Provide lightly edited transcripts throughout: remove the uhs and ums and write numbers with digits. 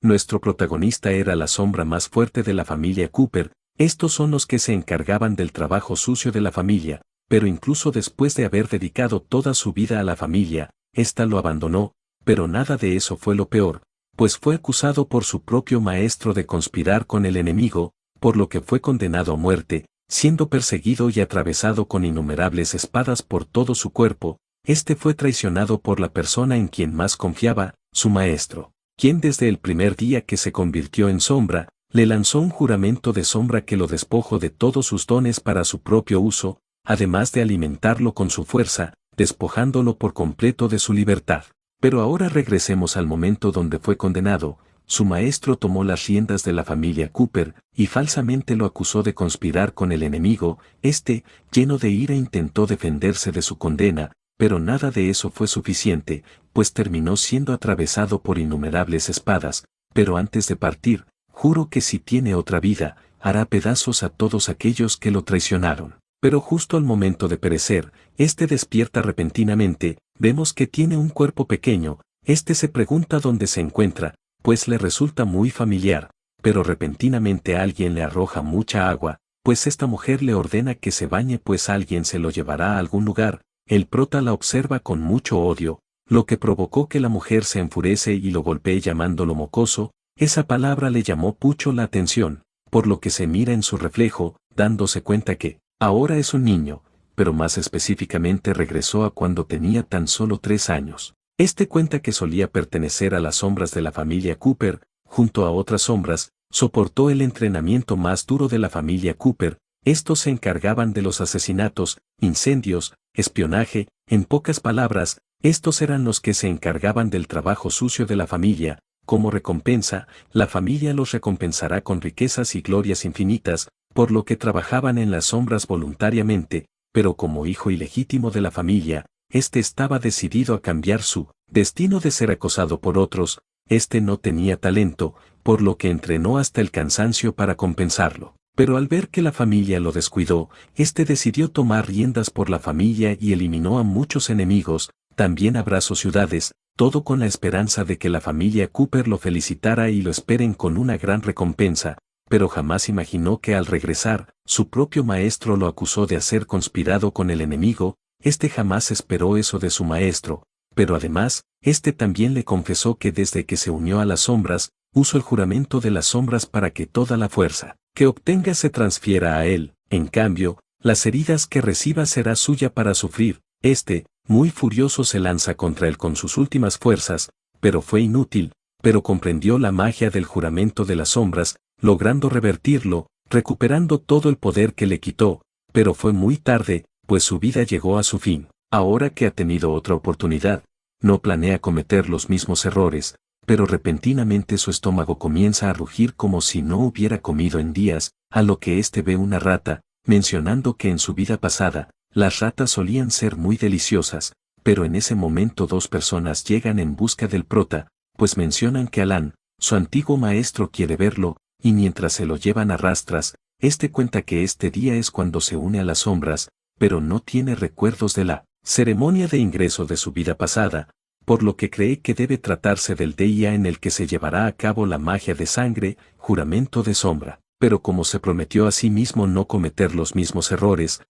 Nuestro protagonista era la sombra más fuerte de la familia Cooper. Estos son los que se encargaban del trabajo sucio de la familia, pero incluso después de haber dedicado toda su vida a la familia, ésta lo abandonó, pero nada de eso fue lo peor, pues fue acusado por su propio maestro de conspirar con el enemigo, por lo que fue condenado a muerte, siendo perseguido y atravesado con innumerables espadas por todo su cuerpo. Este fue traicionado por la persona en quien más confiaba, su maestro, quien desde el primer día que se convirtió en sombra, le lanzó un juramento de sombra que lo despojó de todos sus dones para su propio uso, además de alimentarlo con su fuerza, despojándolo por completo de su libertad. Pero ahora regresemos al momento donde fue condenado. Su maestro tomó las riendas de la familia Cooper y falsamente lo acusó de conspirar con el enemigo. Lleno de ira, intentó defenderse de su condena, pero nada de eso fue suficiente, pues terminó siendo atravesado por innumerables espadas. Pero antes de partir, juro que si tiene otra vida, hará pedazos a todos aquellos que lo traicionaron. Pero justo al momento de perecer, despierta repentinamente. Vemos que tiene un cuerpo pequeño. Se pregunta dónde se encuentra, pues le resulta muy familiar, pero repentinamente alguien le arroja mucha agua, pues esta mujer le ordena que se bañe, pues alguien se lo llevará a algún lugar. El prota la observa con mucho odio, lo que provocó que la mujer se enfurece y lo golpee llamándolo mocoso. Esa palabra le llamó mucho la atención, por lo que se mira en su reflejo, dándose cuenta que ahora es un niño, pero más específicamente regresó a cuando tenía tan solo 3 años. Cuenta que solía pertenecer a las sombras de la familia Cooper. Junto a otras sombras, soportó el entrenamiento más duro de la familia Cooper. Estos se encargaban de los asesinatos, incendios, espionaje. En pocas palabras, estos eran los que se encargaban del trabajo sucio de la familia. Como recompensa, la familia los recompensará con riquezas y glorias infinitas, por lo que trabajaban en las sombras voluntariamente, pero como hijo ilegítimo de la familia, estaba decidido a cambiar su destino de ser acosado por otros. No tenía talento, por lo que entrenó hasta el cansancio para compensarlo. Pero al ver que la familia lo descuidó, decidió tomar riendas por la familia y eliminó a muchos enemigos. También abrazó ciudades, todo con la esperanza de que la familia Cooper lo felicitara y lo esperen con una gran recompensa. Pero jamás imaginó que al regresar, su propio maestro lo acusó de haber conspirado con el enemigo. Jamás esperó eso de su maestro, pero además, también le confesó que desde que se unió a las sombras, usó el juramento de las sombras para que toda la fuerza que obtenga se transfiera a él. En cambio, las heridas que reciba será suya para sufrir. Muy furioso, se lanza contra él con sus últimas fuerzas, pero fue inútil, pero comprendió la magia del juramento de las sombras, logrando revertirlo, recuperando todo el poder que le quitó, pero fue muy tarde, pues su vida llegó a su fin. Ahora que ha tenido otra oportunidad, no planea cometer los mismos errores, pero repentinamente su estómago comienza a rugir como si no hubiera comido en días, a lo que ve una rata, mencionando que en su vida pasada, las ratas solían ser muy deliciosas, pero en ese momento 2 personas llegan en busca del prota, pues mencionan que Alan, su antiguo maestro, quiere verlo, y mientras se lo llevan a rastras, cuenta que día es cuando se une a las sombras, pero no tiene recuerdos de la ceremonia de ingreso de su vida pasada, por lo que cree que debe tratarse del día en el que se llevará a cabo la magia de sangre, juramento de sombra. Pero como se prometió a sí mismo no cometer los mismos errores,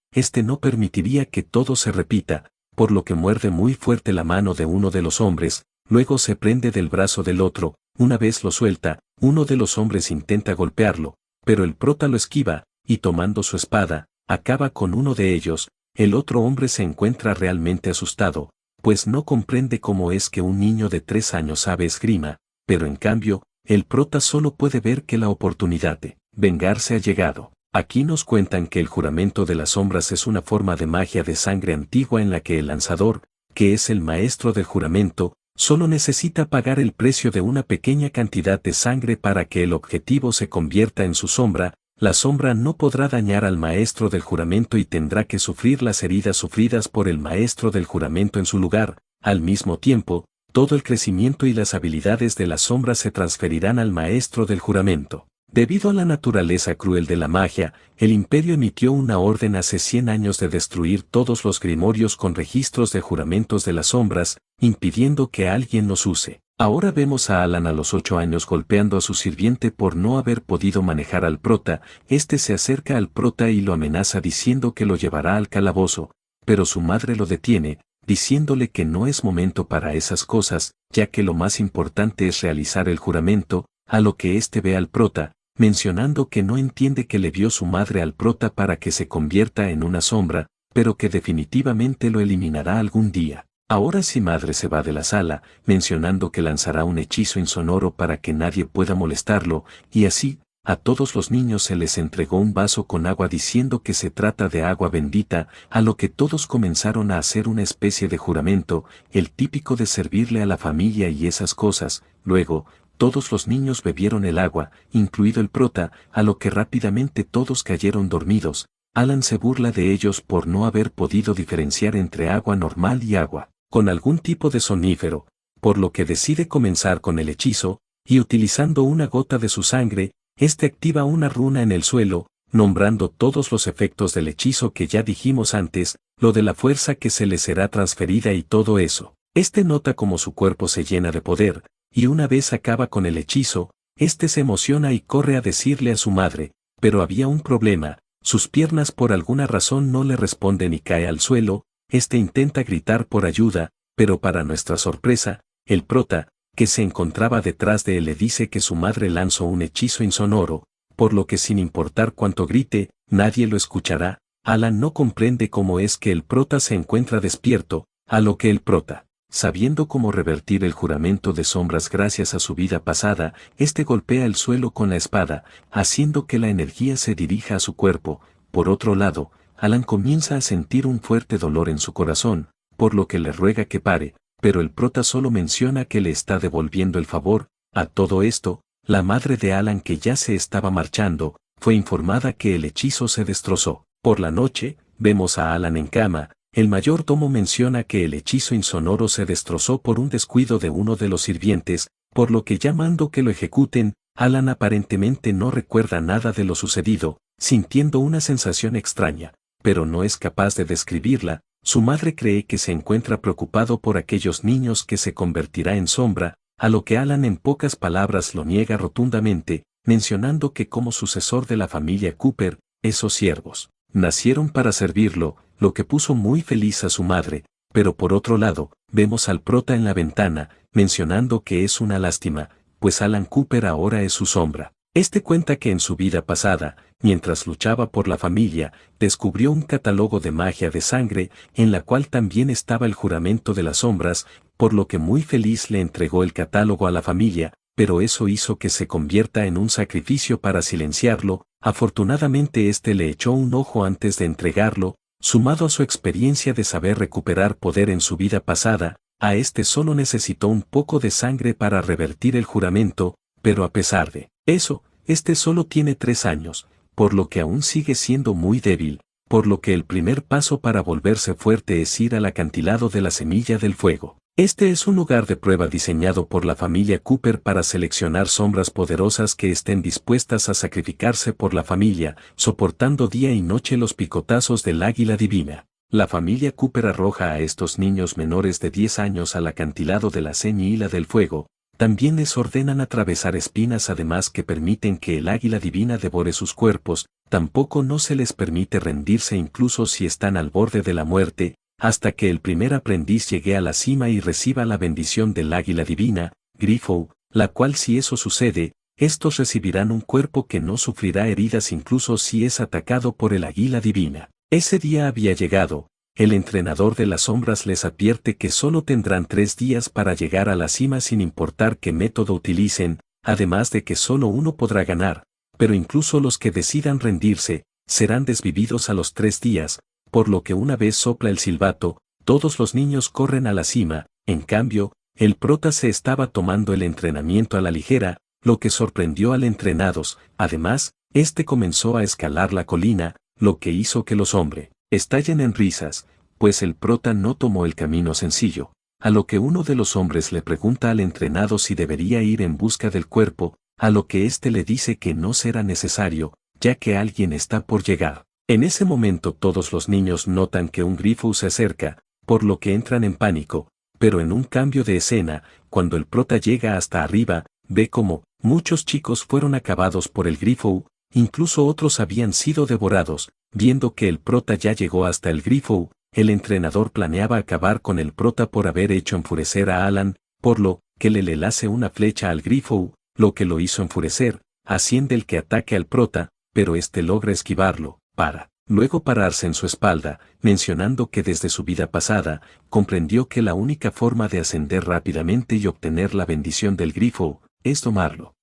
no permitiría que todo se repita, por lo que muerde muy fuerte la mano de uno de los hombres, luego se prende del brazo del otro. Una vez lo suelta, uno de los hombres intenta golpearlo, pero el prota lo esquiva, y tomando su espada, acaba con uno de ellos. El otro hombre se encuentra realmente asustado, pues no comprende cómo es que un niño de 3 años sabe esgrima, pero en cambio, el prota solo puede ver que la oportunidad de vengarse ha llegado. Aquí nos cuentan que el juramento de las sombras es una forma de magia de sangre antigua en la que el lanzador, que es el maestro del juramento, solo necesita pagar el precio de una pequeña cantidad de sangre para que el objetivo se convierta en su sombra. La sombra no podrá dañar al maestro del juramento y tendrá que sufrir las heridas sufridas por el maestro del juramento en su lugar. Al mismo tiempo, todo el crecimiento y las habilidades de la sombra se transferirán al maestro del juramento. Debido a la naturaleza cruel de la magia, el Imperio emitió una orden hace 100 años de destruir todos los grimorios con registros de juramentos de las sombras, impidiendo que alguien los use. Ahora vemos a Alan a los 8 años golpeando a su sirviente por no haber podido manejar al prota. Este se acerca al prota y lo amenaza diciendo que lo llevará al calabozo, pero su madre lo detiene, diciéndole que no es momento para esas cosas, ya que lo más importante es realizar el juramento, a lo que éste ve al prota, mencionando que no entiende que le vio su madre al prota para que se convierta en una sombra, pero que definitivamente lo eliminará algún día. Ahora sí madre se va de la sala, mencionando que lanzará un hechizo insonoro para que nadie pueda molestarlo, y así, a todos los niños se les entregó un vaso con agua diciendo que se trata de agua bendita, a lo que todos comenzaron a hacer una especie de juramento, el típico de servirle a la familia y esas cosas. Luego, todos los niños bebieron el agua, incluido el prota, a lo que rápidamente todos cayeron dormidos. Alan se burla de ellos por no haber podido diferenciar entre agua normal y agua con algún tipo de sonífero, por lo que decide comenzar con el hechizo, y utilizando una gota de su sangre, este activa una runa en el suelo, nombrando todos los efectos del hechizo que ya dijimos antes, lo de la fuerza que se le será transferida y todo eso. Este nota como su cuerpo se llena de poder, y una vez acaba con el hechizo, este se emociona y corre a decirle a su madre, pero había un problema, sus piernas por alguna razón no le responden y cae al suelo. Este intenta gritar por ayuda, pero para nuestra sorpresa, el prota, que se encontraba detrás de él le dice que su madre lanzó un hechizo insonoro, por lo que sin importar cuánto grite, nadie lo escuchará. Alan no comprende cómo es que el prota se encuentra despierto, a lo que el prota, sabiendo cómo revertir el juramento de sombras gracias a su vida pasada, este golpea el suelo con la espada, haciendo que la energía se dirija a su cuerpo. Por otro lado, Alan comienza a sentir un fuerte dolor en su corazón, por lo que le ruega que pare, pero el prota solo menciona que le está devolviendo el favor. A todo esto, la madre de Alan, que ya se estaba marchando, fue informada que el hechizo se destrozó. Por la noche, vemos a Alan en cama. El mayordomo menciona que el hechizo insonoro se destrozó por un descuido de uno de los sirvientes, por lo que llamando que lo ejecuten. Alan aparentemente no recuerda nada de lo sucedido, sintiendo una sensación extraña, pero no es capaz de describirla. Su madre cree que se encuentra preocupado por aquellos niños que se convertirá en sombra, a lo que Alan en pocas palabras lo niega rotundamente, mencionando que como sucesor de la familia Cooper, esos siervos nacieron para servirlo, lo que puso muy feliz a su madre. Pero por otro lado, vemos al prota en la ventana, mencionando que es una lástima, pues Alan Cooper ahora es su sombra. Este cuenta que en su vida pasada, mientras luchaba por la familia, descubrió un catálogo de magia de sangre, en la cual también estaba el juramento de las sombras, por lo que muy feliz le entregó el catálogo a la familia, pero eso hizo que se convierta en un sacrificio para silenciarlo. Afortunadamente este le echó un ojo antes de entregarlo, sumado a su experiencia de saber recuperar poder en su vida pasada, a este solo necesitó un poco de sangre para revertir el juramento, pero a pesar de eso, este solo tiene 3 años, por lo que aún sigue siendo muy débil, por lo que el primer paso para volverse fuerte es ir al acantilado de la Semilla del Fuego. Este es un lugar de prueba diseñado por la familia Cooper para seleccionar sombras poderosas que estén dispuestas a sacrificarse por la familia, soportando día y noche los picotazos del águila divina. La familia Cooper arroja a estos niños menores de 10 años al acantilado de la Semilla del Fuego. También les ordenan atravesar espinas, además que permiten que el águila divina devore sus cuerpos. Tampoco no se les permite rendirse incluso si están al borde de la muerte, hasta que el primer aprendiz llegue a la cima y reciba la bendición del águila divina, Grifo, la cual si eso sucede, estos recibirán un cuerpo que no sufrirá heridas incluso si es atacado por el águila divina. Ese día había llegado. El entrenador de las sombras les advierte que solo tendrán 3 días para llegar a la cima sin importar qué método utilicen, además de que solo uno podrá ganar, pero incluso los que decidan rendirse, serán desvividos a los 3 días, por lo que una vez sopla el silbato, todos los niños corren a la cima. En cambio, el prota se estaba tomando el entrenamiento a la ligera, lo que sorprendió al entrenados. Además, este comenzó a escalar la colina, lo que hizo que los hombres estallen en risas, pues el prota no tomó el camino sencillo, a lo que uno de los hombres le pregunta al entrenado si debería ir en busca del cuerpo. a lo que éste le dice que no será necesario, ya que alguien está por llegar. En ese momento todos los niños notan que un grifo se acerca, por lo que entran en pánico, pero en un cambio de escena, cuando el prota llega hasta arriba, ve como muchos chicos fueron acabados por el grifo, incluso otros habían sido devorados. Viendo que el prota ya llegó hasta el grifo, el entrenador planeaba acabar con el prota por haber hecho enfurecer a Alan, por lo que le lanza una flecha al grifo, lo que lo hizo enfurecer, asciende el que ataque al prota, pero este logra esquivarlo, para luego pararse en su espalda, mencionando que desde su vida pasada, comprendió que la única forma de ascender rápidamente y obtener la bendición del grifo, es tomarlo.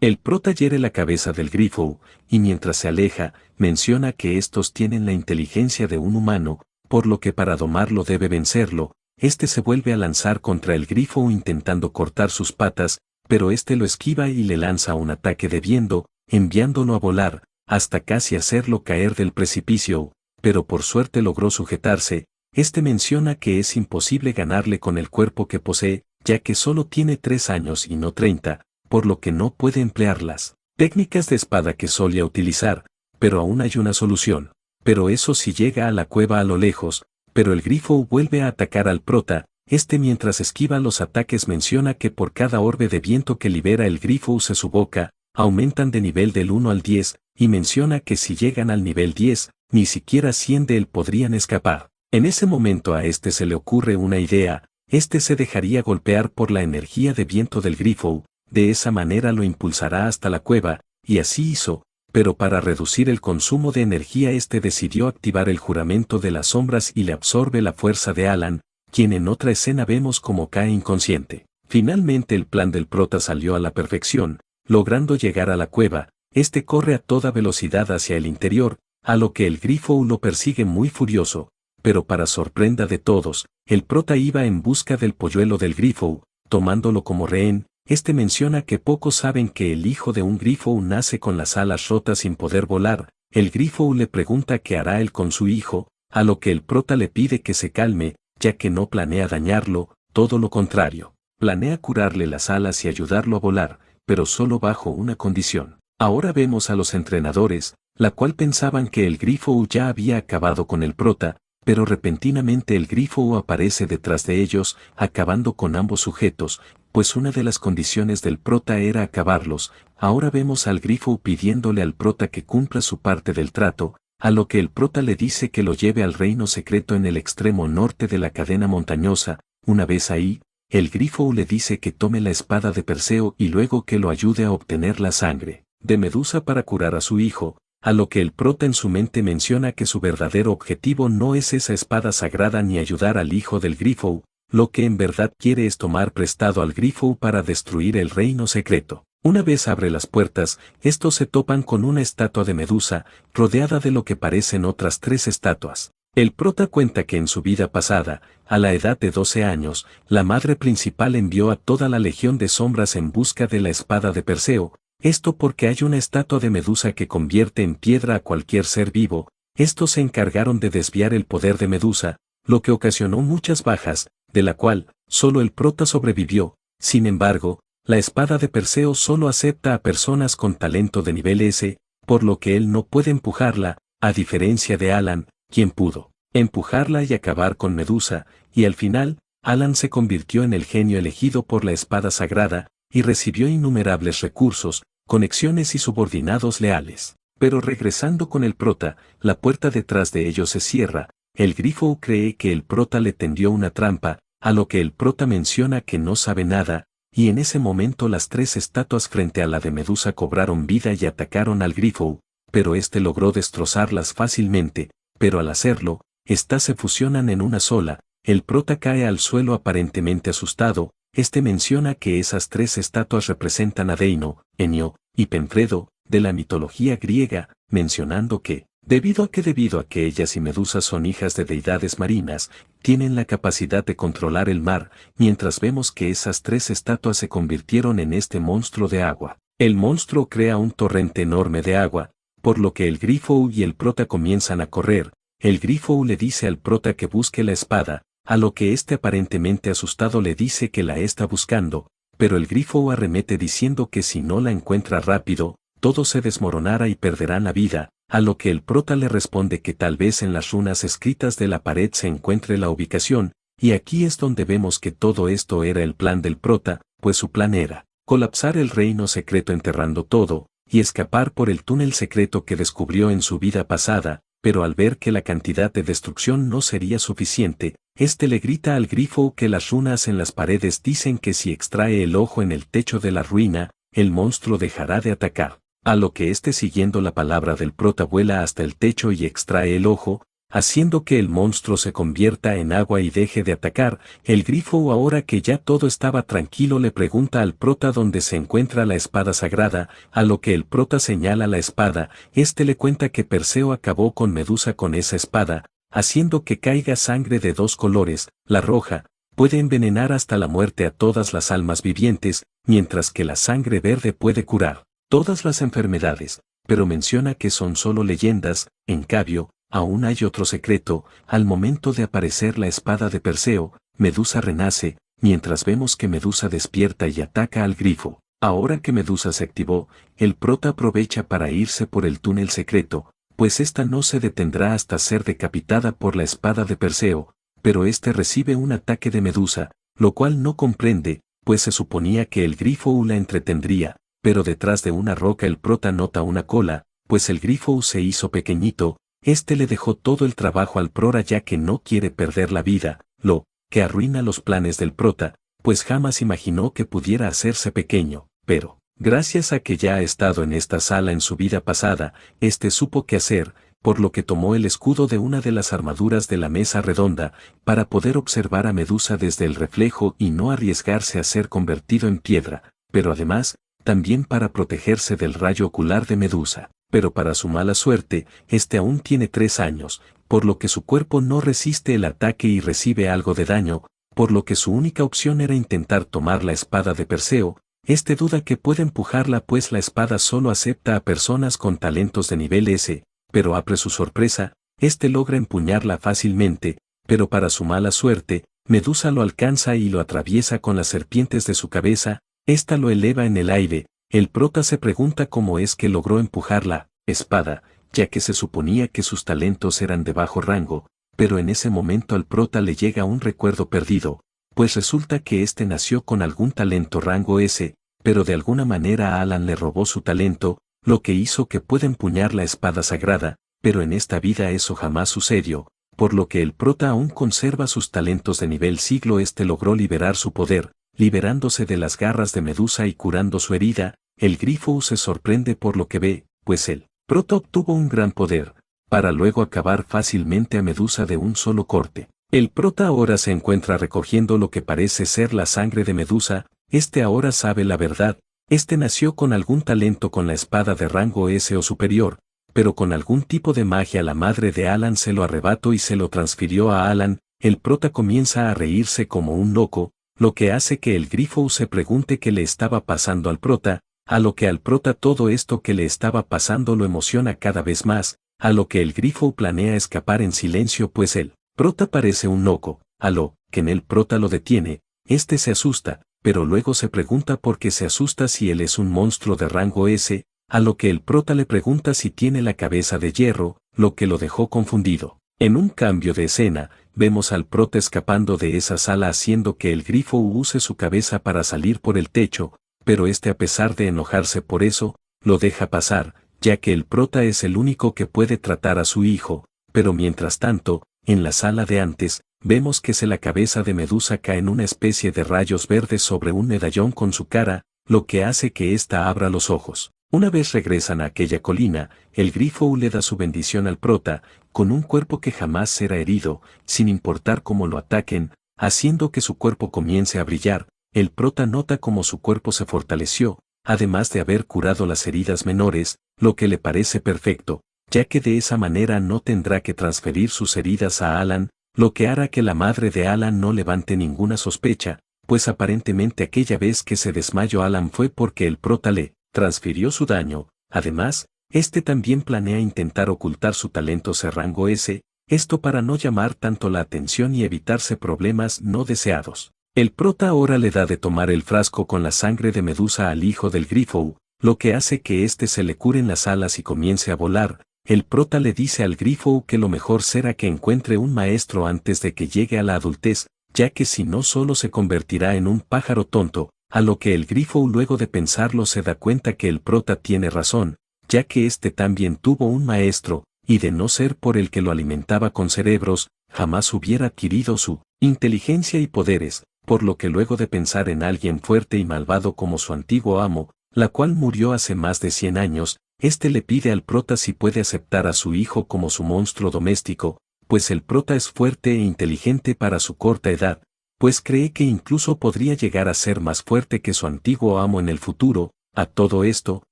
El prota hiere la cabeza del grifo, y mientras se aleja, menciona que estos tienen la inteligencia de un humano, por lo que para domarlo debe vencerlo. Este se vuelve a lanzar contra el grifo intentando cortar sus patas, pero este lo esquiva y le lanza un ataque de viento, enviándolo a volar, hasta casi hacerlo caer del precipicio, pero por suerte logró sujetarse. Este menciona que es imposible ganarle con el cuerpo que posee, ya que solo tiene 3 años y no 30, por lo que no puede emplear las técnicas de espada que solía utilizar, pero aún hay una solución. Pero eso sí llega a la cueva a lo lejos, pero el grifo vuelve a atacar al prota. Este mientras esquiva los ataques menciona que por cada orbe de viento que libera el grifo use su boca, aumentan de nivel del 1 al 10, y menciona que si llegan al nivel 10, ni siquiera 100 de él podrían escapar. En ese momento a este se le ocurre una idea, este se dejaría golpear por la energía de viento del grifo, de esa manera lo impulsará hasta la cueva, y así hizo, pero para reducir el consumo de energía este decidió activar el juramento de las sombras y le absorbe la fuerza de Alan, quien en otra escena vemos como cae inconsciente. Finalmente el plan del prota salió a la perfección, logrando llegar a la cueva, este corre a toda velocidad hacia el interior, a lo que el grifo lo persigue muy furioso, pero para sorpresa de todos, el prota iba en busca del polluelo del grifo, tomándolo como rehén. Este menciona que pocos saben que el hijo de un grifo nace con las alas rotas sin poder volar. El grifo le pregunta qué hará él con su hijo, a lo que el prota le pide que se calme, ya que no planea dañarlo, todo lo contrario. Planea curarle las alas y ayudarlo a volar, pero solo bajo una condición. Ahora vemos a los entrenadores, la cual pensaban que el grifo ya había acabado con el prota, pero repentinamente el grifo aparece detrás de ellos, acabando con ambos sujetos, pues una de las condiciones del prota era acabarlos. Ahora vemos al grifo pidiéndole al prota que cumpla su parte del trato, a lo que el prota le dice que lo lleve al reino secreto en el extremo norte de la cadena montañosa. Una vez ahí, el grifo le dice que tome la espada de Perseo y luego que lo ayude a obtener la sangre de Medusa para curar a su hijo, a lo que el prota en su mente menciona que su verdadero objetivo no es esa espada sagrada ni ayudar al hijo del grifo, lo que en verdad quiere es tomar prestado al grifo para destruir el reino secreto. Una vez abre las puertas, estos se topan con una estatua de Medusa, rodeada de lo que parecen otras 3 estatuas. El prota cuenta que en su vida pasada, a la edad de 12 años, la madre principal envió a toda la legión de sombras en busca de la espada de Perseo, esto porque hay una estatua de Medusa que convierte en piedra a cualquier ser vivo. Estos se encargaron de desviar el poder de Medusa, lo que ocasionó muchas bajas, de la cual solo el prota sobrevivió. Sin embargo, la espada de Perseo solo acepta a personas con talento de nivel S, por lo que él no puede empujarla, a diferencia de Alan, quien pudo empujarla y acabar con Medusa, y al final, Alan se convirtió en el genio elegido por la espada sagrada, y recibió innumerables recursos, conexiones y subordinados leales. Pero regresando con el prota, la puerta detrás de ellos se cierra. El grifo cree que el prota le tendió una trampa, a lo que el prota menciona que no sabe nada, y en ese momento las 3 estatuas frente a la de Medusa cobraron vida y atacaron al grifo, pero este logró destrozarlas fácilmente, pero al hacerlo, estas se fusionan en una sola. El prota cae al suelo aparentemente asustado. Este menciona que esas 3 estatuas representan a Deino, Enio y Penfredo, de la mitología griega, mencionando que, debido a que ellas y Medusa son hijas de deidades marinas, tienen la capacidad de controlar el mar, mientras vemos que esas 3 estatuas se convirtieron en este monstruo de agua. El monstruo crea un torrente enorme de agua, por lo que el grifo y el prota comienzan a correr. El grifo le dice al prota que busque la espada, a lo que este aparentemente asustado le dice que la está buscando, pero el grifo arremete diciendo que si no la encuentra rápido, todo se desmoronará y perderán la vida, a lo que el prota le responde que tal vez en las runas escritas de la pared se encuentre la ubicación, y aquí es donde vemos que todo esto era el plan del prota, pues su plan era colapsar el reino secreto enterrando todo, y escapar por el túnel secreto que descubrió en su vida pasada, pero al ver que la cantidad de destrucción no sería suficiente, este le grita al grifo que las runas en las paredes dicen que si extrae el ojo en el techo de la ruina, el monstruo dejará de atacar. A lo que este siguiendo la palabra del prota vuela hasta el techo y extrae el ojo, haciendo que el monstruo se convierta en agua y deje de atacar. El grifo, ahora que ya todo estaba tranquilo, le pregunta al prota dónde se encuentra la espada sagrada, a lo que el prota señala la espada. Este le cuenta que Perseo acabó con Medusa con esa espada, haciendo que caiga sangre de dos colores. La roja puede envenenar hasta la muerte a todas las almas vivientes, mientras que la sangre verde puede curar todas las enfermedades, pero menciona que son solo leyendas. En cambio, aún hay otro secreto. Al momento de aparecer la espada de Perseo, Medusa renace, mientras vemos que Medusa despierta y ataca al grifo. Ahora que Medusa se activó, el prota aprovecha para irse por el túnel secreto, pues esta no se detendrá hasta ser decapitada por la espada de Perseo, pero este recibe un ataque de Medusa, lo cual no comprende, pues se suponía que el grifo la entretendría, pero detrás de una roca el prota nota una cola, pues el grifo se hizo pequeñito. Este le dejó todo el trabajo al prota ya que no quiere perder la vida, lo que arruina los planes del prota, pues jamás imaginó que pudiera hacerse pequeño, pero, gracias a que ya ha estado en esta sala en su vida pasada, este supo qué hacer, por lo que tomó el escudo de una de las armaduras de la mesa redonda, para poder observar a Medusa desde el reflejo y no arriesgarse a ser convertido en piedra, pero además, también para protegerse del rayo ocular de Medusa. Pero para su mala suerte, este aún tiene 3 años, por lo que su cuerpo no resiste el ataque y recibe algo de daño, por lo que su única opción era intentar tomar la espada de Perseo. Este duda que puede empujarla pues la espada solo acepta a personas con talentos de nivel S, pero apre su sorpresa, este logra empuñarla fácilmente, pero para su mala suerte, Medusa lo alcanza y lo atraviesa con las serpientes de su cabeza. Esta lo eleva en el aire. El prota se pregunta cómo es que logró empujar la espada, ya que se suponía que sus talentos eran de bajo rango, pero en ese momento al prota le llega un recuerdo perdido, pues resulta que este nació con algún talento rango S, pero de alguna manera Alan le robó su talento, lo que hizo que pueda empuñar la espada sagrada, pero en esta vida eso jamás sucedió, por lo que el prota aún conserva sus talentos de nivel siglo. Este logró liberar su poder, liberándose de las garras de Medusa y curando su herida. El grifo se sorprende por lo que ve, pues el prota obtuvo un gran poder, para luego acabar fácilmente a Medusa de un solo corte. El prota ahora se encuentra recogiendo lo que parece ser la sangre de Medusa. Este ahora sabe la verdad. Este nació con algún talento con la espada de rango S o superior, pero con algún tipo de magia la madre de Alan se lo arrebató y se lo transfirió a Alan. El prota comienza a reírse como un loco, lo que hace que el grifo se pregunte qué le estaba pasando al prota, a lo que al prota todo esto que le estaba pasando lo emociona cada vez más, a lo que el grifo planea escapar en silencio pues el prota parece un loco, a lo que en el prota lo detiene. Este se asusta, pero luego se pregunta por qué se asusta si él es un monstruo de rango S, a lo que el prota le pregunta si tiene la cabeza de hierro, lo que lo dejó confundido. En un cambio de escena, vemos al prota escapando de esa sala haciendo que el grifo use su cabeza para salir por el techo, pero este a pesar de enojarse por eso, lo deja pasar, ya que el prota es el único que puede tratar a su hijo, pero mientras tanto, en la sala de antes, vemos que la cabeza de Medusa cae en una especie de rayos verdes sobre un medallón con su cara, lo que hace que ésta abra los ojos. Una vez regresan a aquella colina, el grifo le da su bendición al prota, con un cuerpo que jamás será herido, sin importar cómo lo ataquen, haciendo que su cuerpo comience a brillar. El prota nota cómo su cuerpo se fortaleció, además de haber curado las heridas menores, lo que le parece perfecto, ya que de esa manera no tendrá que transferir sus heridas a Alan, lo que hará que la madre de Alan no levante ninguna sospecha, pues aparentemente aquella vez que se desmayó Alan fue porque el prota le transfirió su daño. Además, este también planea intentar ocultar su talento rango S, esto para no llamar tanto la atención y evitarse problemas no deseados. El prota ahora le da de tomar el frasco con la sangre de Medusa al hijo del grifo, lo que hace que éste se le curen las alas y comience a volar. El prota le dice al grifo que lo mejor será que encuentre un maestro antes de que llegue a la adultez, ya que si no solo se convertirá en un pájaro tonto, a lo que el grifo luego de pensarlo se da cuenta que el prota tiene razón, ya que éste también tuvo un maestro, y de no ser por el que lo alimentaba con cerebros, jamás hubiera adquirido su inteligencia y poderes, por lo que luego de pensar en alguien fuerte y malvado como su antiguo amo, la cual murió hace más de 100 años, éste le pide al prota si puede aceptar a su hijo como su monstruo doméstico, pues el prota es fuerte e inteligente para su corta edad, pues cree que incluso podría llegar a ser más fuerte que su antiguo amo en el futuro. A todo esto,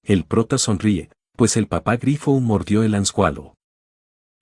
el prota sonríe, pues el papá grifo mordió el anzuelo.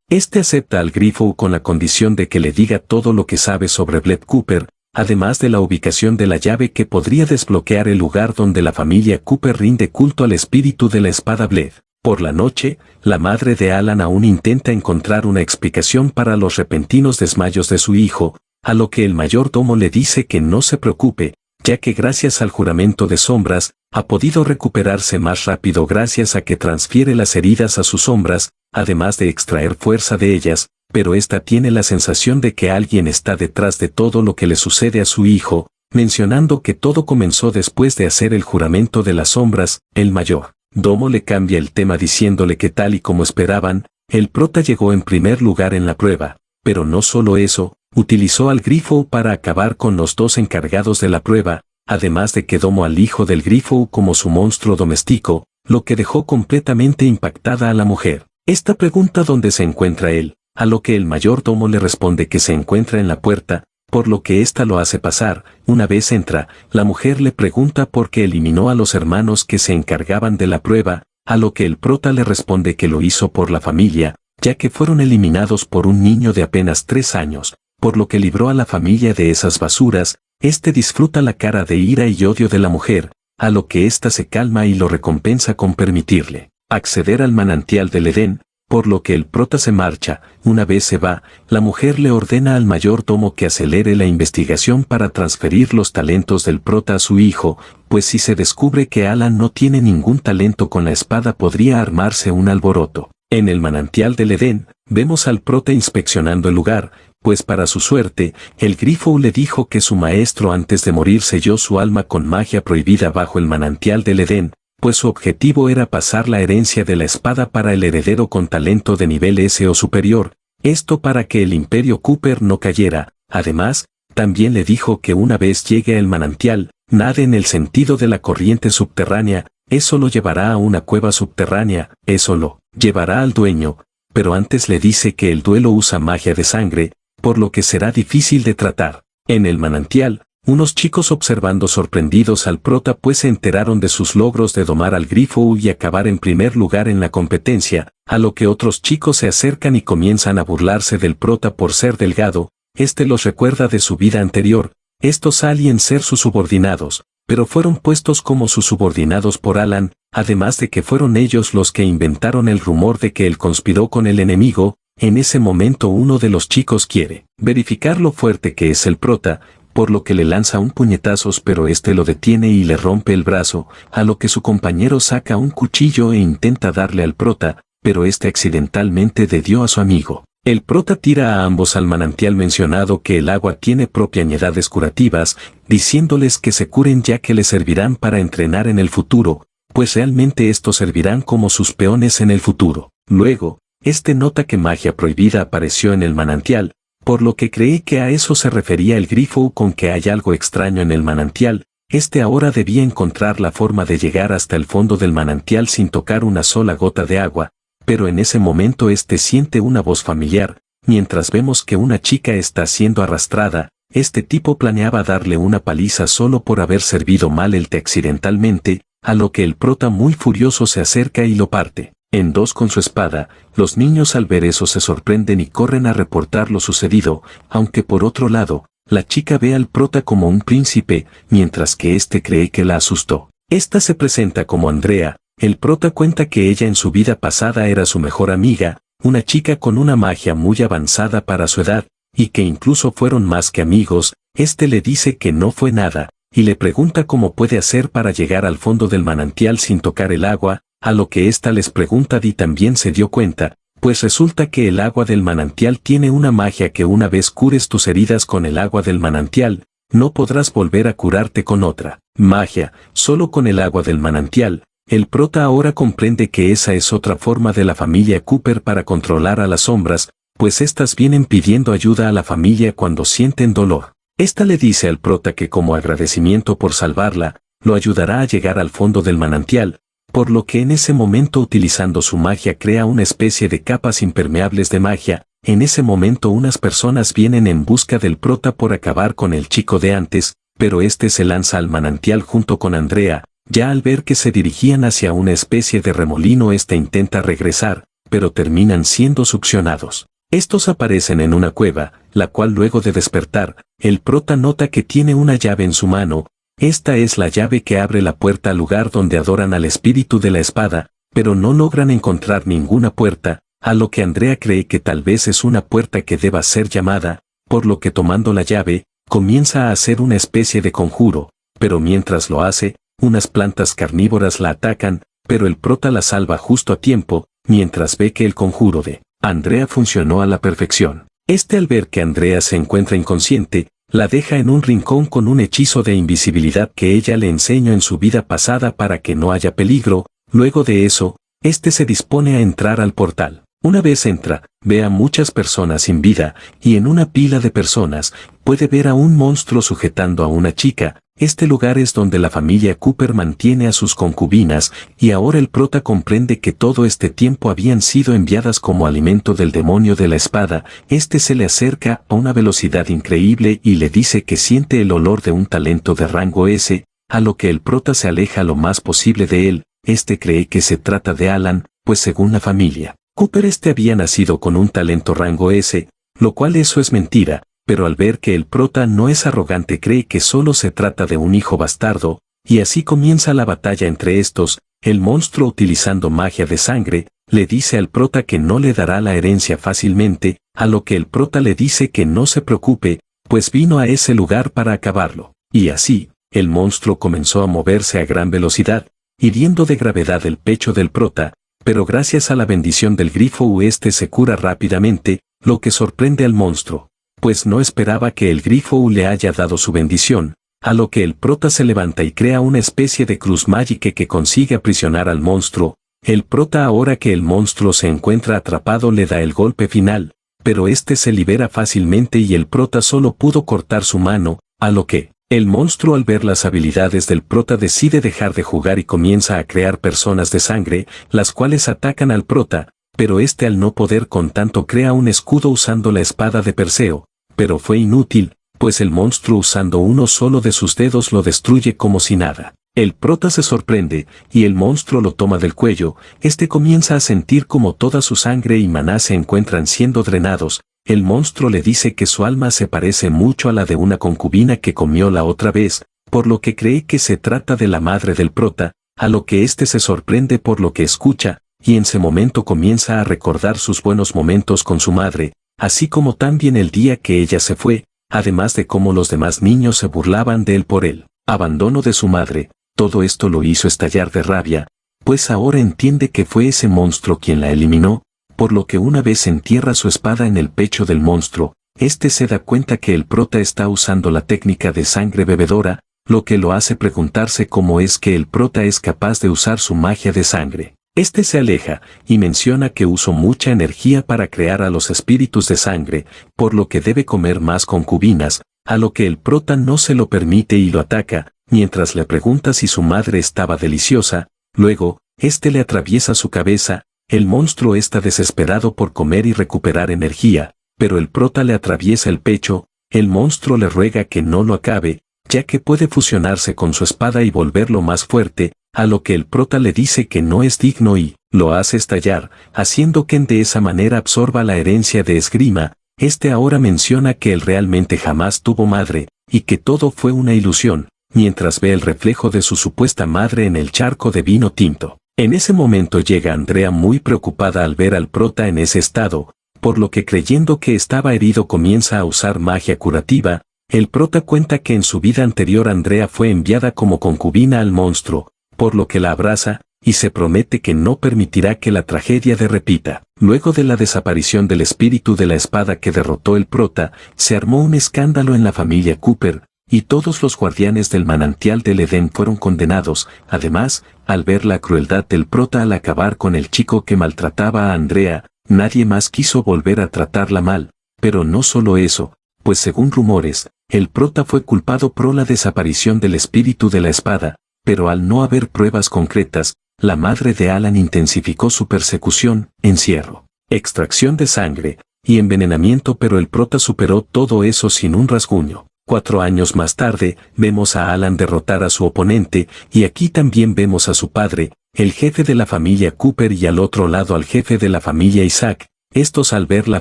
Este acepta al grifo con la condición de que le diga todo lo que sabe sobre Bled Cooper, además de la ubicación de la llave que podría desbloquear el lugar donde la familia Cooper rinde culto al espíritu de la espada Bled. Por la noche, la madre de Alan aún intenta encontrar una explicación para los repentinos desmayos de su hijo, a lo que el mayordomo le dice que no se preocupe, ya que gracias al juramento de sombras, ha podido recuperarse más rápido gracias a que transfiere las heridas a sus sombras, además de extraer fuerza de ellas, pero ésta tiene la sensación de que alguien está detrás de todo lo que le sucede a su hijo, mencionando que todo comenzó después de hacer el juramento de las sombras. El mayordomo le cambia el tema diciéndole que tal y como esperaban, el prota llegó en primer lugar en la prueba, pero no solo eso, utilizó al grifo para acabar con los dos encargados de la prueba, además de que domó al hijo del grifo como su monstruo doméstico, lo que dejó completamente impactada a la mujer. Esta pregunta dónde se encuentra él, a lo que el mayordomo le responde que se encuentra en la puerta, por lo que ésta lo hace pasar. Una vez entra, la mujer le pregunta por qué eliminó a los hermanos que se encargaban de la prueba, a lo que el prota le responde que lo hizo por la familia, ya que fueron eliminados por un niño de apenas 3 años, por lo que libró a la familia de esas basuras. Este disfruta la cara de ira y odio de la mujer, a lo que ésta se calma y lo recompensa con permitirle acceder al manantial del Edén, por lo que el prota se marcha. Una vez se va, la mujer le ordena al mayordomo que acelere la investigación para transferir los talentos del prota a su hijo, pues si se descubre que Alan no tiene ningún talento con la espada podría armarse un alboroto. En el manantial del Edén, vemos al prota inspeccionando el lugar, pues para su suerte, el grifo le dijo que su maestro antes de morir selló su alma con magia prohibida bajo el manantial del Edén, pues su objetivo era pasar la herencia de la espada para el heredero con talento de nivel S o superior, esto para que el imperio Cooper no cayera. Además, también le dijo que una vez llegue al manantial, nade en el sentido de la corriente subterránea, eso lo llevará a una cueva subterránea, eso lo llevará al dueño, pero antes le dice que el duelo usa magia de sangre, por lo que será difícil de tratar. En el manantial, unos chicos observando sorprendidos al prota pues se enteraron de sus logros de domar al grifo y acabar en primer lugar en la competencia, a lo que otros chicos se acercan y comienzan a burlarse del prota por ser delgado. Este los recuerda de su vida anterior. Estos salían ser sus subordinados, pero fueron puestos como sus subordinados por Alan, además de que fueron ellos los que inventaron el rumor de que él conspiró con el enemigo. En ese momento uno de los chicos quiere verificar lo fuerte que es el prota, por lo que le lanza un puñetazos pero este lo detiene y le rompe el brazo, a lo que su compañero saca un cuchillo e intenta darle al prota, pero este accidentalmente le dio a su amigo. El prota tira a ambos al manantial mencionado que el agua tiene propiedades curativas, diciéndoles que se curen ya que les servirán para entrenar en el futuro, pues realmente estos servirán como sus peones en el futuro. Luego, este nota que magia prohibida apareció en el manantial, por lo que cree que a eso se refería el grifo con que hay algo extraño en el manantial. Este ahora debía encontrar la forma de llegar hasta el fondo del manantial sin tocar una sola gota de agua, pero en ese momento este siente una voz familiar, mientras vemos que una chica está siendo arrastrada. Este tipo planeaba darle una paliza solo por haber servido mal el té accidentalmente, a lo que el prota muy furioso se acerca y lo parte en dos con su espada. Los niños al ver eso se sorprenden y corren a reportar lo sucedido, aunque por otro lado, la chica ve al prota como un príncipe, mientras que este cree que la asustó. Esta se presenta como Andrea. El prota cuenta que ella en su vida pasada era su mejor amiga, una chica con una magia muy avanzada para su edad, y que incluso fueron más que amigos. Este le dice que no fue nada, y le pregunta cómo puede hacer para llegar al fondo del manantial sin tocar el agua, a lo que ésta les pregunta y también se dio cuenta, pues resulta que el agua del manantial tiene una magia que una vez cures tus heridas con el agua del manantial, no podrás volver a curarte con otra magia, solo con el agua del manantial. El prota ahora comprende que esa es otra forma de la familia Cooper para controlar a las sombras, pues éstas vienen pidiendo ayuda a la familia cuando sienten dolor. Esta le dice al prota que como agradecimiento por salvarla, lo ayudará a llegar al fondo del manantial, por lo que en ese momento utilizando su magia crea una especie de capas impermeables de magia. En ese momento unas personas vienen en busca del prota por acabar con el chico de antes, pero este se lanza al manantial junto con Andrea. Ya al ver que se dirigían hacia una especie de remolino, este intenta regresar, pero terminan siendo succionados. Estos aparecen en una cueva, la cual luego de despertar, el prota nota que tiene una llave en su mano. Esta es la llave que abre la puerta al lugar donde adoran al espíritu de la espada, pero no logran encontrar ninguna puerta, a lo que Andrea cree que tal vez es una puerta que deba ser llamada, por lo que tomando la llave, comienza a hacer una especie de conjuro, pero mientras lo hace, unas plantas carnívoras la atacan, pero el prota la salva justo a tiempo, mientras ve que el conjuro de Andrea funcionó a la perfección. Este al ver que Andrea se encuentra inconsciente, la deja en un rincón con un hechizo de invisibilidad que ella le enseñó en su vida pasada para que no haya peligro. Luego de eso, este se dispone a entrar al portal. Una vez entra, ve a muchas personas sin vida, y en una pila de personas, puede ver a un monstruo sujetando a una chica. Este lugar es donde la familia Cooper mantiene a sus concubinas, y ahora el prota comprende que todo este tiempo habían sido enviadas como alimento del demonio de la espada. Este se le acerca a una velocidad increíble y le dice que siente el olor de un talento de rango S, a lo que el prota se aleja lo más posible de él. Este cree que se trata de Alan, pues según la familia Cooper había nacido con un talento rango S, lo cual eso es mentira, pero al ver que el prota no es arrogante cree que solo se trata de un hijo bastardo, y así comienza la batalla entre estos. El monstruo, utilizando magia de sangre, le dice al prota que no le dará la herencia fácilmente, a lo que el prota le dice que no se preocupe, pues vino a ese lugar para acabarlo. Y así, el monstruo comenzó a moverse a gran velocidad, hiriendo de gravedad el pecho del prota, pero gracias a la bendición del grifo este se cura rápidamente, lo que sorprende al monstruo, pues no esperaba que el grifo le haya dado su bendición, a lo que el prota se levanta y crea una especie de cruz mágica que consigue aprisionar al monstruo. El prota, ahora que el monstruo se encuentra atrapado, le da el golpe final, pero este se libera fácilmente y el prota solo pudo cortar su mano, a lo que el monstruo, al ver las habilidades del prota, decide dejar de jugar y comienza a crear personas de sangre, las cuales atacan al prota, pero este al no poder con tanto crea un escudo usando la espada de Perseo, pero fue inútil, pues el monstruo usando uno solo de sus dedos lo destruye como si nada. El prota se sorprende, y el monstruo lo toma del cuello. Este comienza a sentir como toda su sangre y maná se encuentran siendo drenados. El monstruo le dice que su alma se parece mucho a la de una concubina que comió la otra vez, por lo que cree que se trata de la madre del prota, a lo que este se sorprende por lo que escucha, y en ese momento comienza a recordar sus buenos momentos con su madre, así como también el día que ella se fue, además de cómo los demás niños se burlaban de él por el abandono de su madre. Todo esto lo hizo estallar de rabia, pues ahora entiende que fue ese monstruo quien la eliminó, por lo que una vez entierra su espada en el pecho del monstruo, este se da cuenta que el prota está usando la técnica de sangre bebedora, lo que lo hace preguntarse cómo es que el prota es capaz de usar su magia de sangre. Este se aleja, y menciona que usó mucha energía para crear a los espíritus de sangre, por lo que debe comer más concubinas, a lo que el prota no se lo permite y lo ataca, mientras le pregunta si su madre estaba deliciosa. Luego, este le atraviesa su cabeza. El monstruo está desesperado por comer y recuperar energía, pero el prota le atraviesa el pecho. El monstruo le ruega que no lo acabe, ya que puede fusionarse con su espada y volverlo más fuerte, a lo que el prota le dice que no es digno y lo hace estallar, haciendo que de esa manera absorba la herencia de esgrima. Este ahora menciona que él realmente jamás tuvo madre, y que todo fue una ilusión, mientras ve el reflejo de su supuesta madre en el charco de vino tinto. En ese momento llega Andrea muy preocupada al ver al prota en ese estado, por lo que creyendo que estaba herido comienza a usar magia curativa. el prota cuenta que en su vida anterior Andrea fue enviada como concubina al monstruo, por lo que la abraza, y se promete que no permitirá que la tragedia se repita. Luego de la desaparición del espíritu de la espada que derrotó el prota, se armó un escándalo en la familia Cooper, y todos los guardianes del manantial del Edén fueron condenados. Además, al ver la crueldad del prota al acabar con el chico que maltrataba a Andrea, nadie más quiso volver a tratarla mal. Pero no solo eso, pues según rumores, el prota fue culpado por la desaparición del espíritu de la espada, pero al no haber pruebas concretas, la madre de Alan intensificó su persecución, encierro, extracción de sangre y envenenamiento, pero el prota superó todo eso sin un rasguño. 4 años más tarde, vemos a Alan derrotar a su oponente, y aquí también vemos a su padre, el jefe de la familia Cooper, y al otro lado al jefe de la familia Isaac. Estos, al ver la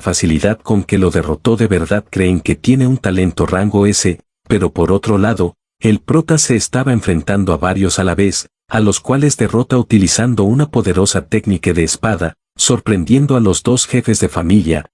facilidad con que lo derrotó, de verdad creen que tiene un talento rango S, pero por otro lado, el prota se estaba enfrentando a varios a la vez, a los cuales derrota utilizando una poderosa técnica de espada, sorprendiendo a los dos jefes de familia.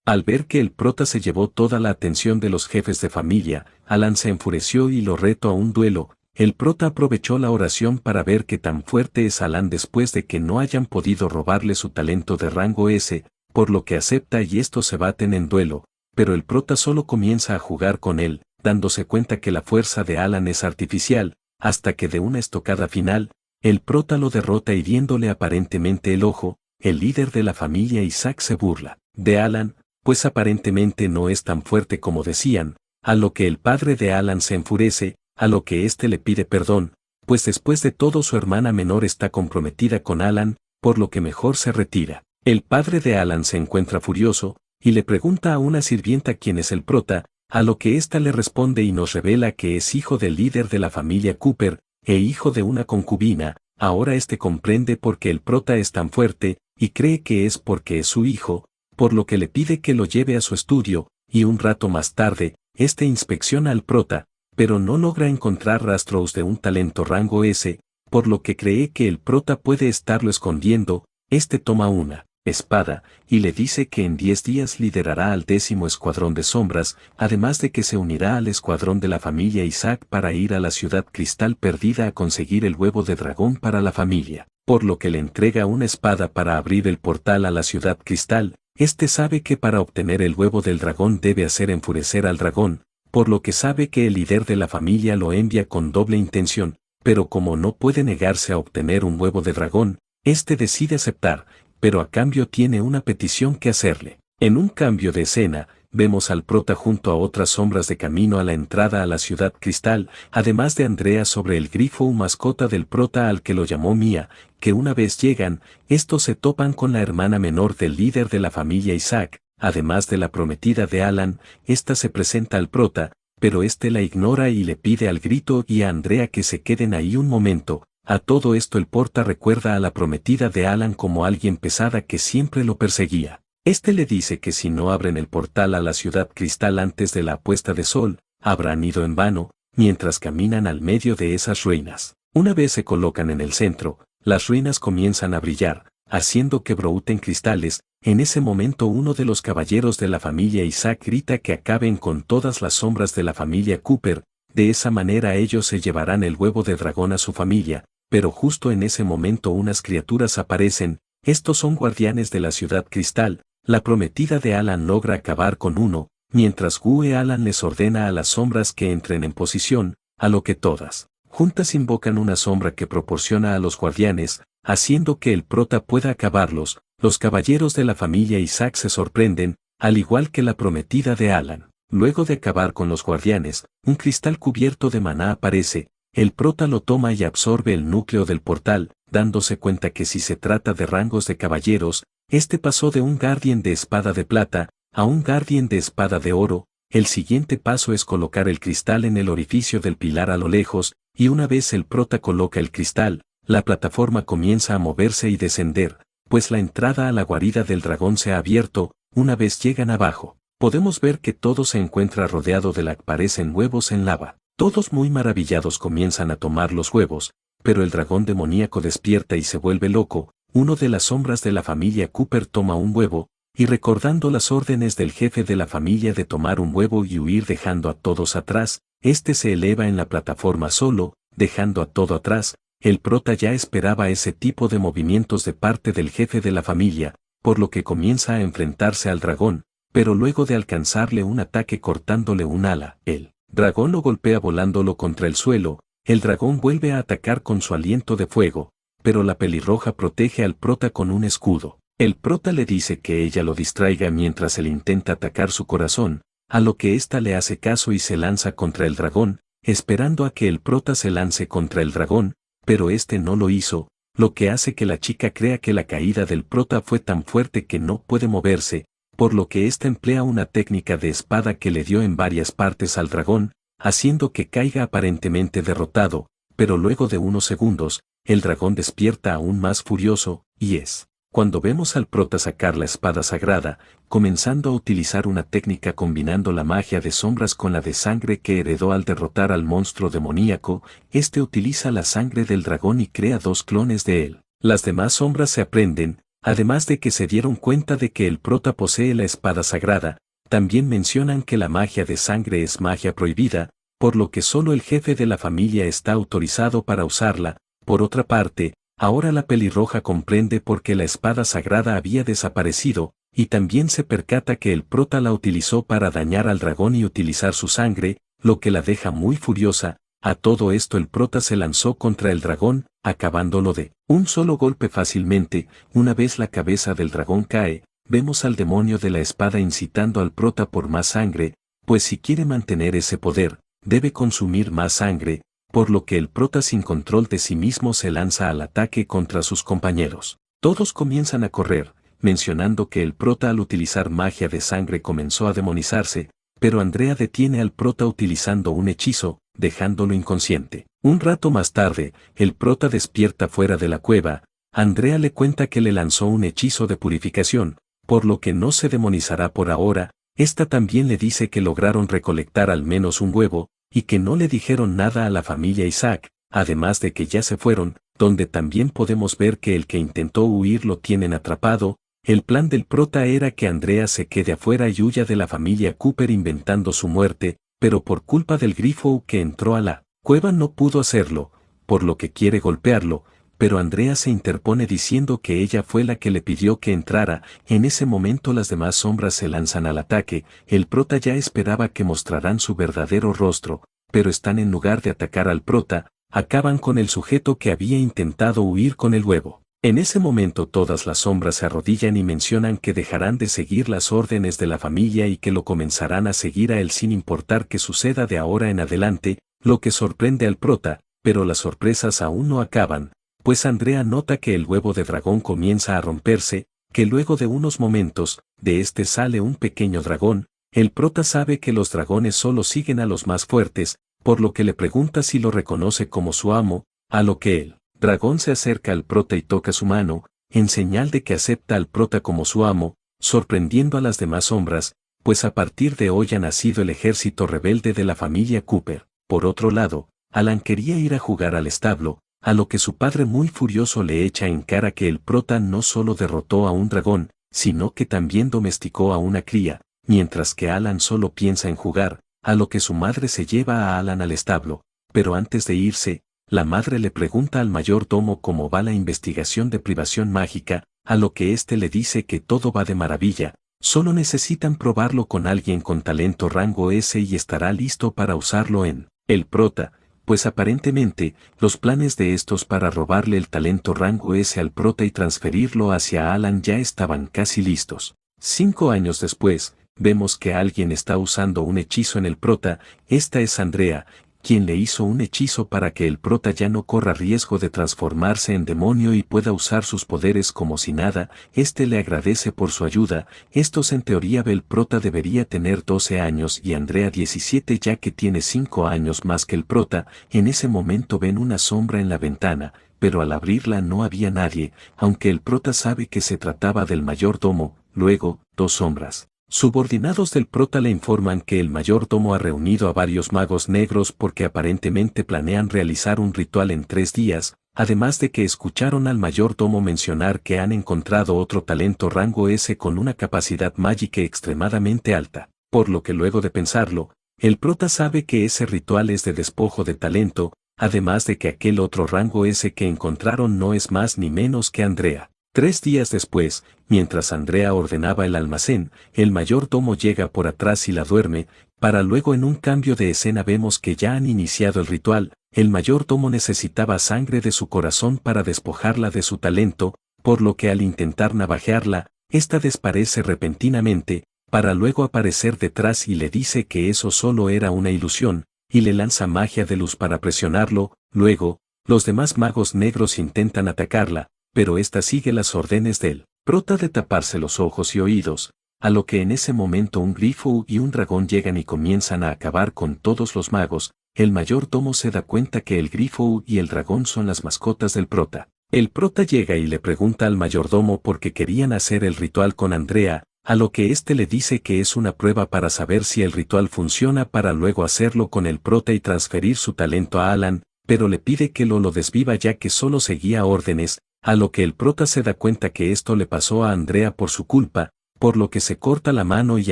Al ver que el prota se llevó toda la atención de los jefes de familia, Alan se enfureció y lo retó a un duelo. El prota aprovechó la oración para ver qué tan fuerte es Alan después de que no hayan podido robarle su talento de rango S, por lo que acepta y estos se baten en duelo, pero el prota solo comienza a jugar con él, dándose cuenta que la fuerza de Alan es artificial, hasta que de una estocada final, el prota lo derrota hiriéndole aparentemente el ojo. El líder de la familia Isaac se burla de Alan, pues aparentemente no es tan fuerte como decían, a lo que el padre de Alan se enfurece, a lo que éste le pide perdón, pues después de todo su hermana menor está comprometida con Alan, por lo que mejor se retira. El padre de Alan se encuentra furioso, y le pregunta a una sirvienta quién es el prota, a lo que ésta le responde y nos revela que es hijo del líder de la familia Cooper, e hijo de una concubina. Ahora este comprende por qué el prota es tan fuerte, y cree que es porque es su hijo, por lo que le pide que lo lleve a su estudio, y un rato más tarde, este inspecciona al prota, pero no logra encontrar rastros de un talento rango S, por lo que cree que el prota puede estarlo escondiendo. Este toma una espada, y le dice que en 10 días liderará al 10º escuadrón de sombras, además de que se unirá al escuadrón de la familia Isaac para ir a la ciudad cristal perdida a conseguir el huevo de dragón para la familia, por lo que le entrega una espada para abrir el portal a la ciudad cristal. Este sabe que para obtener el huevo del dragón debe hacer enfurecer al dragón, por lo que sabe que el líder de la familia lo envía con doble intención, pero como no puede negarse a obtener un huevo de dragón, este decide aceptar, pero a cambio tiene una petición que hacerle. En un cambio de escena, vemos al prota junto a otras sombras de camino a la entrada a la ciudad cristal, además de Andrea sobre el grifo, mascota del prota al que lo llamó Mia, que una vez llegan, estos se topan con la hermana menor del líder de la familia Isaac, además de la prometida de Alan. Esta se presenta al prota, pero este la ignora y le pide al grito y a Andrea que se queden ahí un momento. A todo esto el prota recuerda a la prometida de Alan como alguien pesada que siempre lo perseguía. Este le dice que si no abren el portal a la ciudad cristal antes de la puesta de sol, habrán ido en vano, mientras caminan al medio de esas ruinas. Una vez se colocan en el centro, las ruinas comienzan a brillar, haciendo que broten cristales. En ese momento uno de los caballeros de la familia Isaac grita que acaben con todas las sombras de la familia Cooper. De esa manera ellos se llevarán el huevo de dragón a su familia. Pero justo en ese momento unas criaturas aparecen. Estos son guardianes de la ciudad cristal. La prometida de Alan logra acabar con uno, mientras Alan les ordena a las sombras que entren en posición, a lo que todas juntas invocan una sombra que proporciona a los guardianes, haciendo que el prota pueda acabarlos. Los caballeros de la familia Isaac se sorprenden, al igual que la prometida de Alan. Luego de acabar con los guardianes, un cristal cubierto de maná aparece. El prota lo toma y absorbe el núcleo del portal, dándose cuenta que si se trata de rangos de caballeros, este pasó de un guardián de espada de plata a un guardián de espada de oro. El siguiente paso es colocar el cristal en el orificio del pilar a lo lejos, y una vez el prota coloca el cristal, la plataforma comienza a moverse y descender, pues la entrada a la guarida del dragón se ha abierto. Una vez llegan abajo, podemos ver que todo se encuentra rodeado de aparecen huevos en lava. Todos muy maravillados comienzan a tomar los huevos, pero el dragón demoníaco despierta y se vuelve loco. Uno de las sombras de la familia Cooper toma un huevo, y recordando las órdenes del jefe de la familia de tomar un huevo y huir dejando a todos atrás, este se eleva en la plataforma solo, dejando a todo atrás. El prota ya esperaba ese tipo de movimientos de parte del jefe de la familia, por lo que comienza a enfrentarse al dragón, pero luego de alcanzarle un ataque cortándole un ala, el dragón lo golpea volándolo contra el suelo. El dragón vuelve a atacar con su aliento de fuego, pero la pelirroja protege al prota con un escudo. El prota le dice que ella lo distraiga mientras él intenta atacar su corazón, a lo que ésta le hace caso y se lanza contra el dragón, esperando a que el prota se lance contra el dragón, pero este no lo hizo, lo que hace que la chica crea que la caída del prota fue tan fuerte que no puede moverse, por lo que ésta emplea una técnica de espada que le dio en varias partes al dragón, haciendo que caiga aparentemente derrotado, pero luego de unos segundos, el dragón despierta aún más furioso, y es cuando vemos al prota sacar la espada sagrada, comenzando a utilizar una técnica combinando la magia de sombras con la de sangre que heredó al derrotar al monstruo demoníaco. Este utiliza la sangre del dragón y crea 2 clones de él. Las demás sombras se aprenden, además de que se dieron cuenta de que el prota posee la espada sagrada. También mencionan que la magia de sangre es magia prohibida, por lo que solo el jefe de la familia está autorizado para usarla. Por otra parte, ahora la pelirroja comprende por qué la espada sagrada había desaparecido, y también se percata que el prota la utilizó para dañar al dragón y utilizar su sangre, lo que la deja muy furiosa. A todo esto el prota se lanzó contra el dragón, acabándolo de un solo golpe fácilmente. Una vez la cabeza del dragón cae, vemos al demonio de la espada incitando al prota por más sangre, pues si quiere mantener ese poder, debe consumir más sangre, por lo que el prota sin control de sí mismo se lanza al ataque contra sus compañeros. Todos comienzan a correr, mencionando que el prota al utilizar magia de sangre comenzó a demonizarse, pero Andrea detiene al prota utilizando un hechizo, dejándolo inconsciente. Un rato más tarde, el prota despierta fuera de la cueva. Andrea le cuenta que le lanzó un hechizo de purificación, por lo que no se demonizará por ahora. Esta también le dice que lograron recolectar al menos un huevo, y que no le dijeron nada a la familia Isaac, además de que ya se fueron, donde también podemos ver que el que intentó huir lo tienen atrapado. El plan del prota era que Andrea se quede afuera y huya de la familia Cooper inventando su muerte, pero por culpa del grifo que entró a la cueva no pudo hacerlo, por lo que quiere golpearlo, pero Andrea se interpone diciendo que ella fue la que le pidió que entrara. En ese momento las demás sombras se lanzan al ataque. El prota ya esperaba que mostraran su verdadero rostro, pero están en lugar de atacar al prota, acaban con el sujeto que había intentado huir con el huevo. En ese momento todas las sombras se arrodillan y mencionan que dejarán de seguir las órdenes de la familia y que lo comenzarán a seguir a él sin importar qué suceda de ahora en adelante, lo que sorprende al prota, pero las sorpresas aún no acaban, pues Andrea nota que el huevo de dragón comienza a romperse, que luego de unos momentos, de este sale un pequeño dragón. El prota sabe que los dragones solo siguen a los más fuertes, por lo que le pregunta si lo reconoce como su amo, a lo que el dragón se acerca al prota y toca su mano, en señal de que acepta al prota como su amo, sorprendiendo a las demás sombras, pues a partir de hoy ha nacido el ejército rebelde de la familia Cooper. Por otro lado, Alan quería ir a jugar al establo, a lo que su padre muy furioso le echa en cara que el prota no solo derrotó a un dragón, sino que también domesticó a una cría, mientras que Alan solo piensa en jugar, a lo que su madre se lleva a Alan al establo, pero antes de irse, la madre le pregunta al mayordomo cómo va la investigación de privación mágica, a lo que éste le dice que todo va de maravilla, solo necesitan probarlo con alguien con talento rango S y estará listo para usarlo en el prota, pues aparentemente, los planes de estos para robarle el talento rango S al prota y transferirlo hacia Alan ya estaban casi listos. 5 años después, vemos que alguien está usando un hechizo en el prota. Esta es Andrea, quien le hizo un hechizo para que el prota ya no corra riesgo de transformarse en demonio y pueda usar sus poderes como si nada. Este le agradece por su ayuda. Estos en teoría el prota debería tener 12 años y Andrea 17 ya que tiene 5 años más que el prota. En ese momento ven una sombra en la ventana, pero al abrirla no había nadie, aunque el prota sabe que se trataba del mayordomo. Luego, 2 sombras subordinados del prota le informan que el mayordomo ha reunido a varios magos negros porque aparentemente planean realizar un ritual en 3 días, además de que escucharon al mayordomo mencionar que han encontrado otro talento rango S con una capacidad mágica extremadamente alta, por lo que luego de pensarlo, el prota sabe que ese ritual es de despojo de talento, además de que aquel otro rango S que encontraron no es más ni menos que Andrea. 3 días después, mientras Andrea ordenaba el almacén, el mayordomo llega por atrás y la duerme, para luego en un cambio de escena vemos que ya han iniciado el ritual. El mayordomo necesitaba sangre de su corazón para despojarla de su talento, por lo que al intentar navajearla, ésta desaparece repentinamente, para luego aparecer detrás y le dice que eso solo era una ilusión, y le lanza magia de luz para presionarlo. Luego, los demás magos negros intentan atacarla, pero ésta sigue las órdenes del prota de taparse los ojos y oídos, a lo que en ese momento un grifo y un dragón llegan y comienzan a acabar con todos los magos. El mayordomo se da cuenta que el grifo y el dragón son las mascotas del prota. El prota llega y le pregunta al mayordomo por qué querían hacer el ritual con Andrea, a lo que éste le dice que es una prueba para saber si el ritual funciona para luego hacerlo con el prota y transferir su talento a Alan, pero le pide que lo desviva ya que solo seguía órdenes, a lo que el prota se da cuenta que esto le pasó a Andrea por su culpa, por lo que se corta la mano y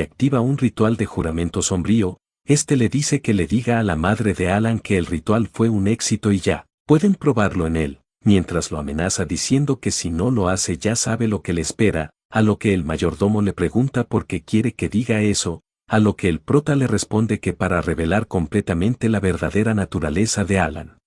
activa un ritual de juramento sombrío. Este le dice que le diga a la madre de Alan que el ritual fue un éxito y ya pueden probarlo en él, mientras lo amenaza diciendo que si no lo hace ya sabe lo que le espera, a lo que el mayordomo le pregunta por qué quiere que diga eso, a lo que el prota le responde que para revelar completamente la verdadera naturaleza de Alan.